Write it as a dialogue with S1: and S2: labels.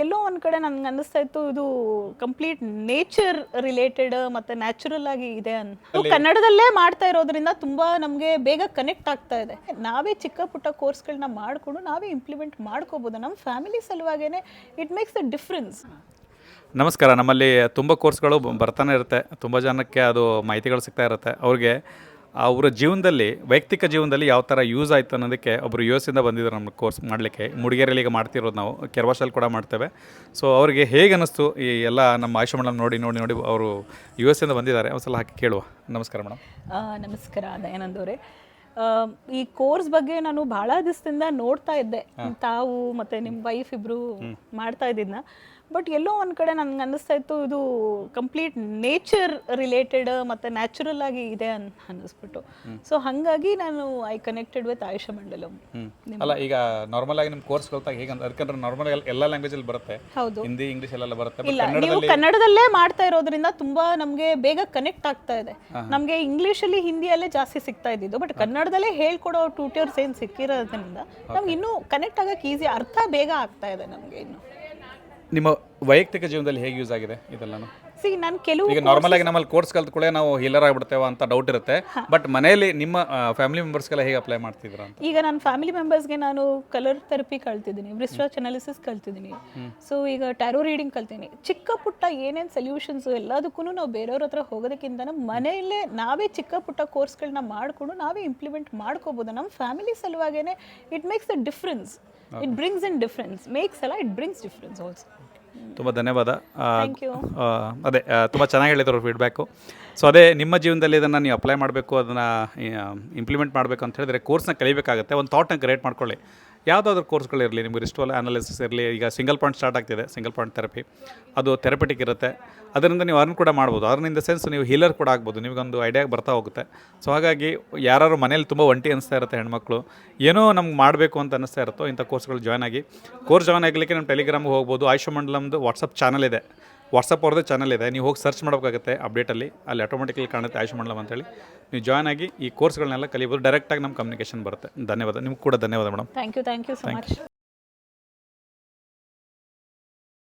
S1: ಎಲ್ಲೋ ಒಂದು ಕಡೆ ನನಗೆ ಅನ್ನಿಸ್ತಾ ಇತ್ತು ಇದು ಕಂಪ್ಲೀಟ್ ನೇಚರ್ ರಿಲೇಟೆಡ್ ಮತ್ತು ನ್ಯಾಚುರಲ್ ಆಗಿ ಇದೆ ಅಂತ ಕನ್ನಡದಲ್ಲೇ ಮಾಡ್ತಾ ಇರೋದ್ರಿಂದ ತುಂಬ ನಮಗೆ ಬೇಗ ಕನೆಕ್ಟ್ ಆಗ್ತಾ ಇದೆ. ನಾವೇ ಚಿಕ್ಕ ಪುಟ್ಟ ಕೋರ್ಸ್ಗಳನ್ನ ಮಾಡಿಕೊಂಡು ನಾವೇ ಇಂಪ್ಲಿಮೆಂಟ್ ಮಾಡ್ಕೋಬೋದು ನಮ್ಮ ಫ್ಯಾಮಿಲಿ ಸಲುವಾಗೇ. It makes a difference.
S2: ನಮಸ್ಕಾರ. ನಮ್ಮಲ್ಲಿ ತುಂಬ ಕೋರ್ಸ್ಗಳು ಬರ್ತಾನೆ ಇರುತ್ತೆ. ತುಂಬ ಜನಕ್ಕೆ ಅದು ಮಾಹಿತಿಗಳು ಸಿಗ್ತಾ ಇರುತ್ತೆ. ಅವ್ರಿಗೆ ಅವರ ಜೀವನದಲ್ಲಿ ವೈಯಕ್ತಿಕ ಜೀವನದಲ್ಲಿ ಯಾವ ಥರ ಯೂಸ್ ಆಯಿತು ಅನ್ನೋದಕ್ಕೆ ಒಬ್ಬರು ಯು ಎಸ್ ಇಂದ ಬಂದಿದ್ದಾರೆ ನಮ್ಮ ಕೋರ್ಸ್ ಮಾಡಲಿಕ್ಕೆ. ಮೂಡಿಗೆರೆಯಲ್ಲಿ ಈಗ ಮಾಡ್ತಿರೋದು ನಾವು ಕೆರ್ವಾಶಲ್ಲಿ ಕೂಡ ಮಾಡ್ತೇವೆ. ಸೊ ಅವರಿಗೆ ಹೇಗೆ ಅನ್ನಿಸ್ತು ಈ ಎಲ್ಲ ನಮ್ಮ ಆಯುಷ್ ಮೇಡಮ್ ನೋಡಿ ಅವರು ಯು ಎಸ್ ಇಂದ ಬಂದಿದ್ದಾರೆ. ಒಂದು ಸಲ ಹಾಕಿ ಕೇಳುವ. ನಮಸ್ಕಾರ ಮೇಡಮ್.
S1: ನಮಸ್ಕಾರ ದಯಾನಂದ್ ಅವರೇ. ಈ ಕೋರ್ಸ್ ಬಗ್ಗೆ ನಾನು ಭಾಳ ದಿವಸದಿಂದ ನೋಡ್ತಾ ಇದ್ದೆ, ತಾವು ಮತ್ತು ನಿಮ್ಮ ವೈಫ್ ಇಬ್ಬರು ಮಾಡ್ತಾ ಇದ್ದಿದ್ದನ್ನ. ಬಟ್ ಎಲ್ಲೋ ಒಂದು ಕಡೆ ನನಗೆ ಅನ್ನಿಸ್ತಾ ಇತ್ತು ಇದು ಕಂಪ್ಲೀಟ್ ನೇಚರ್ ರಿಲೇಟೆಡ್ ಮತ್ತು ನ್ಯಾಚುರಲ್ ಆಗಿ ಇದೆ ಅಂತ ಅನ್ನಿಸ್ಬಿಟ್ಟು. ಸೊ ಹಾಗಾಗಿ ನಾನು ಐ ಕನೆಕ್ಟೆಡ್ ವಿತ್ ಆಯುಷ ಮಂಡಲಂ.
S2: ಅಲ್ಲ, ಈಗ ನಾರ್ಮಲ್ ಆಗಿ ನಿಮ್ಮ ಕೋರ್ಸ್ ಕಲ್ತಾಗ ಹೇಗೆ ಅದಕ್ಕೆ ನಾರ್ಮಲ್ ಎಲ್ಲ ಲ್ಯಾಂಗ್ವೇಜಲ್ಲಿ ಬರುತ್ತೆ.
S1: ಹೌದು,
S2: ಹಿಂದಿ ಇಂಗ್ಲೀಷ್ ಎಲ್ಲ ಬರುತ್ತೆ.
S1: ಇಲ್ಲ, ನೀವು ಕನ್ನಡದಲ್ಲೇ ಮಾಡ್ತಾ ಇರೋದ್ರಿಂದ ತುಂಬ ನಮಗೆ ಬೇಗ ಕನೆಕ್ಟ್ ಆಗ್ತಾ ಇದೆ. ನಮಗೆ ಇಂಗ್ಲೀಷಲ್ಲಿ ಹಿಂದಿಯಲ್ಲೇ ಜಾಸ್ತಿ ಸಿಗ್ತಾ ಇದ್ದಿದ್ದು, ಬಟ್ ಕನ್ನಡದಲ್ಲೇ ಹೇಳ್ಕೊಡೋ ಟ್ಯೂಟರ್ಸ್ ಏನು ಸಿಕ್ಕಿರೋದ್ರಿಂದ ನಮ್ಗೆ ಇನ್ನೂ ಕನೆಕ್ಟ್ ಆಗೋಕ್ಕೆ ಈಸಿ, ಅರ್ಥ ಬೇಗ ಆಗ್ತಾ ಇದೆ ನಮಗೆ. ಇನ್ನು
S2: ನಿಮ್ಮ ವೈಯಕ್ತಿಕ ಜೀವನದಲ್ಲಿ ಹೇಗೆ ಯೂಸ್ ಆಗಿದೆ ಇದೆಲ್ಲನೂ?
S1: ನಾನು ಕೆಲವು
S2: ಈಗ ನಾರ್ಮಲ್ ಆಗಿ ನಮ್ಮಲ್ಲಿ ಕೋರ್ಸ್ ಕಲ್ತ್ಕೊಳ್ಳೆ ನಾವು ಹೀಲರ್ ಆಗಿಬಿಡ್ತೇವೆ ಅಂತ ಡೌಟ್ ಇರುತ್ತೆ. ಬಟ್ ಮನೆಯಲ್ಲಿ ನಿಮ್ಮ ಫ್ಯಾಮಿಲಿ ಮೆಂಬರ್ಸ್ಗೆಲ್ಲ ಹೇಗೆ ಅಪ್ಲೈ ಮಾಡ್ತಿದ್ರು ಅಂತ?
S1: ಈಗ ನನ್ನ ಫ್ಯಾಮಿಲಿ ಮೆಂಬರ್ಸ್ಗೆ ನಾನು ಕಲರ್ ಥೆರಪಿ ಕಲ್ತಿದ್ದೀನಿ, ರಿಸರ್ಚ್ ಅನಾಲಿಸಿಸ್ ಕಲ್ತಿದ್ದೀನಿ. ಸೊ ಈಗ ಟ್ಯಾರೋ ರೀಡಿಂಗ್ ಕಲ್ತೀನಿ. ಚಿಕ್ಕ ಪುಟ್ಟ ಏನೇನು ಸೊಲ್ಯೂಷನ್ಸು ಎಲ್ಲದಕ್ಕೂ ನಾವು ಬೇರೆಯವ್ರ ಹತ್ರ ಹೋಗೋದಕ್ಕಿಂತ ನಮ್ಮ ಮನೆಯಲ್ಲೇ ನಾವೇ ಚಿಕ್ಕ ಪುಟ್ಟ ಕೋರ್ಸ್ಗಳನ್ನ ಮಾಡಿಕೊಂಡು ನಾವೇ ಇಂಪ್ಲಿಮೆಂಟ್ ಮಾಡ್ಕೋಬೋದು ನಮ್ಮ ಫ್ಯಾಮಿಲಿ ಸಲುವಾಗೇ. It makes a difference. It brings in difference. Makes ಅಲ್ಲ, ಇಟ್ ಬ್ರಿಂಗ್ಸ್ ಡಿಫ್ರೆನ್ಸ್ ಆಲ್ಸೋ.
S2: ತುಂಬ ಧನ್ಯವಾದ. ಅದೇ ತುಂಬ ಚೆನ್ನಾಗಿ ಹೇಳಿದ್ರು ಫೀಡ್ಬ್ಯಾಕು. ಸೊ ಅದೇ ನಿಮ್ಮ ಜೀವನದಲ್ಲಿ ಇದನ್ನು ನೀವು ಅಪ್ಲೈ ಮಾಡಬೇಕು, ಅದನ್ನು ಇಂಪ್ಲಿಮೆಂಟ್ ಮಾಡಬೇಕು ಅಂತ ಹೇಳಿದ್ರೆ ಕೋರ್ಸ್ನ ಕಲಿಬೇಕಾಗುತ್ತೆ. ಒಂದು ಥಾಟ್ನ ಕ್ರಿಯೇಟ್ ಮಾಡ್ಕೊಳ್ಳಿ. ಯಾವುದಾದ್ರೂ ಕೋರ್ಸ್ಗಳಿರಲಿ, ನಿಮಗೆ ರಿಸ್ಟೋಲ್ ಅನಾಲಿಸಿಸ್ ಇರಲಿ. ಈಗ ಸಿಂಗಲ್ ಪಾಯಿಂಟ್ ಸ್ಟಾರ್ಟ್ ಆಗ್ತಿದೆ, ಸಿಂಗಲ್ ಪಾಯಿಂಟ್ ಥೆರಪಿ. ಅದು ಥೆರಪೆಟಿಕ್ ಇರುತ್ತೆ. ಅದರಿಂದ ನೀವು ಅರ್ನ್ ಕೂಡ ಮಾಡ್ಬೋದು. ಅದರಿಂದ ಸೆನ್ಸ್ ನೀವು ಹೀಲರ್ ಕೂಡ ಆಗ್ಬೋದು. ನಿಮಗೊಂದು ಐಡಿಯಾ ಬರ್ತಾ ಹೋಗುತ್ತೆ. ಸೊ ಹಾಗಾಗಿ ಯಾರು ಮನೇಲಿ ತುಂಬ ಒಂಟಿ ಅನಿಸ್ತಾ ಇರುತ್ತೆ, ಹೆಣ್ಮಕ್ಳು ಏನೋ ನಮ್ಗೆ ಮಾಡಬೇಕು ಅಂತ ಅನ್ನಿಸ್ತಾ ಇರುತ್ತೋ, ಇಂಥ ಕೋರ್ಸ್ಗಳು ಜಾಯ್ನ್ ಆಗಿ. ಕೋರ್ಸ್ ಜಾಯ್ನ್ ಆಗಲಿಕ್ಕೆ ನಮ್ಮ ಟೆಲಿಗ್ರಾಮ್ಗೆ ಹೋಗ್ಬೋದು. ಆಯುಷ್ ಮಂಡಲಮ್ದು ವಾಟ್ಸಪ್ ಚಾನಲ್ ಇದೆ, ವಾಟ್ಸಪ್ ಅವ್ರದ್ದೇ ಚಾನಲ್ ಇದೆ. ನೀವು ಹೋಗಿ ಸರ್ಚ್ ಮಾಡಬೇಕಾಗುತ್ತೆ ಅಪ್ಡೇಟಲ್ಲಿ, ಅಲ್ಲಿ ಆಟೋಮೆಟಿಕಲಿ ಕಾಣುತ್ತೆ ಆಯುಷ್ ಮಂಡಲಂ ಅಂತೇಳಿ. ನೀವು ಜಾಯ್ನ್ ಆಗಿ ಈ ಕೋರ್ಸ್ಗಳನ್ನೆಲ್ಲ ಕಲಿಬೋದು. ಡೈರೆಕ್ಟಾಗಿ ನಮ್ಮ ಕಮ್ಯುನಿಕೇಷನ್ ಬರುತ್ತೆ. ಧನ್ಯವಾದ. ನಿಮ್ಗೆ ಕೂಡ ಧನ್ಯವಾದ madam.
S1: Thank you so much.